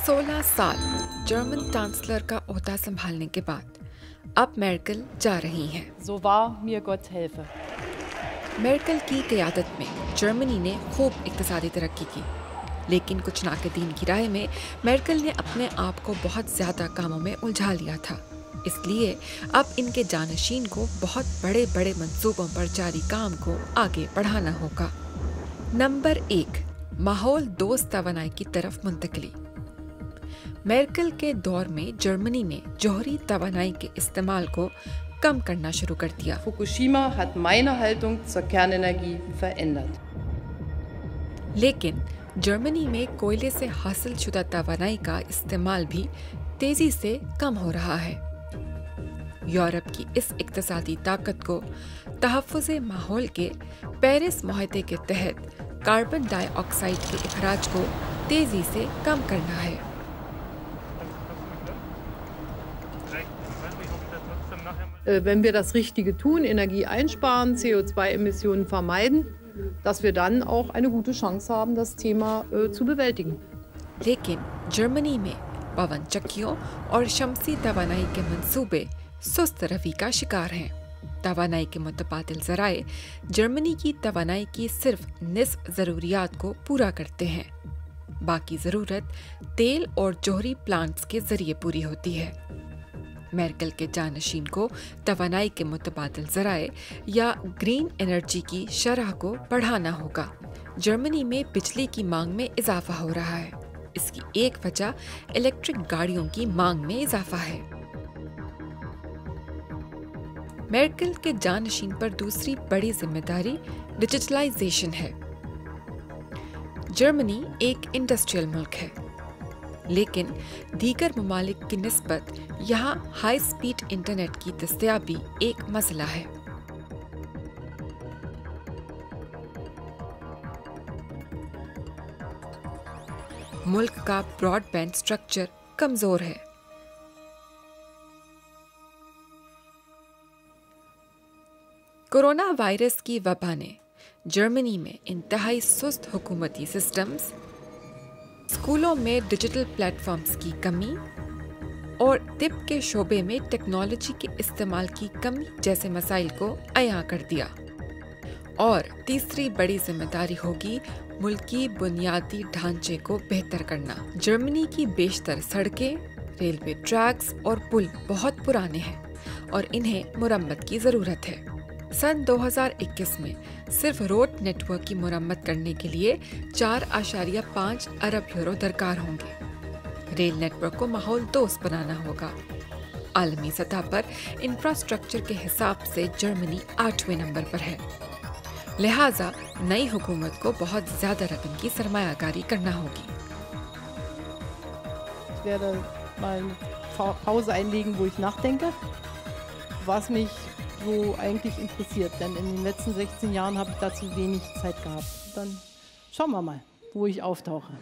16 साल German chancellor का ओहदा संभालने के बाद अब मेर्केल जा रही हैं। So wahr mir Gott helfe. मेर्केल की क़यादत में जर्मनी ने खूब इक़्तिसादी तरक्की की, लेकिन कुछ नाक़दीन की राय में मेर्केल ने अपने आप को बहुत ज़्यादा कामों में उलझा लिया था। इसलिए अब इनके जानशीन को बहुत बड़े बड़े मंसूबों पर जारी काम को आगे बढ़ाना होगा। नंबर 1, माहौल दोस्त तवानाई की तरफ मुंतकली। मेर्केल के दौर में जर्मनी ने जोहरी तवानाई के इस्तेमाल को कम करना शुरू कर दिया। Fukushima hat meine Haltung zur Kernenergie verändert. लेकिन जर्मनी में कोयले से हासिल शुदा तवानाई का इस्तेमाल भी तेजी से कम हो रहा है। यूरोप की इस इक़्तिसादी ताकत को तहफ़्फ़ुज़े माहौल के पेरिस मुआहदे के तहत कार्बन डाइऑक्साइड के इखराज को तेजी से कम करना है। Wenn wir das Richtige tun, Energie einsparen, CO2-Emissionen vermeiden, dass wir dann auch eine gute Chance haben, das Thema zu bewältigen. लेकिन जर्मनी में पवन चक्कियों और शमसी तवानाई के मंसूबे सुस्त रवि का शिकार हैं। तवानाई के मुतबादिल ज़राए जर्मनी की तवानाई की सिर्फ निस्फ ज़रूरियात को पूरा करते हैं। बाकी ज़रूरत तेल और जोहरी प्लांट्स के ज़रिए पूरी होती है। मेर्केल के जानशीन को तवानाई के मुतबादिल ज़राए या ग्रीन एनर्जी की शरह को बढ़ाना होगा। जर्मनी में बिजली की मांग में इजाफा हो रहा है। इसकी एक वजह इलेक्ट्रिक गाड़ियों की मांग में इजाफा है। मेर्केल के जानशीन पर दूसरी बड़ी जिम्मेदारी डिजिटलाइजेशन है। जर्मनी एक इंडस्ट्रियल मुल्क है, लेकिन दीगर ममालिक की निस्बत यहाँ हाई स्पीड इंटरनेट की दस्तयाबी एक मसला है। मुल्क का ब्रॉडबैंड स्ट्रक्चर कमजोर है। कोरोना वायरस की वबा ने जर्मनी में इंतहाई सुस्त हुकूमती सिस्टम्स, स्कूलों में डिजिटल प्लेटफॉर्म्स की कमी और तिब के शोबे में टेक्नोलॉजी के इस्तेमाल की कमी जैसे मसाइल को अयां कर दिया। और तीसरी बड़ी जिम्मेदारी होगी मुल्की बुनियादी ढांचे को बेहतर करना। जर्मनी की बेशतर सड़कें, रेलवे ट्रैक्स और पुल बहुत पुराने हैं और इन्हें मुरम्मत की ज़रूरत है। सन 2021 में सिर्फ रोड नेटवर्क की मुरम्मत करने के लिए 4.5 अरब यूरो दरकार होंगे। रेल नेटवर्क को माहौल दोस्त बनाना होगा। आलमी सतह पर इंफ्रास्ट्रक्चर के हिसाब से जर्मनी 8वें नंबर पर है। लिहाजा नई हुकूमत को बहुत ज़्यादा रकम की सरमायाकारी करना होगी। Ich werde mal eine Pause einlegen, wo ich nachdenke, was mich so eigentlich interessiert. Denn in den letzten 16 Jahren habe ich dazu wenig Zeit gehabt. Dann schauen wir mal, wo ich auftauche.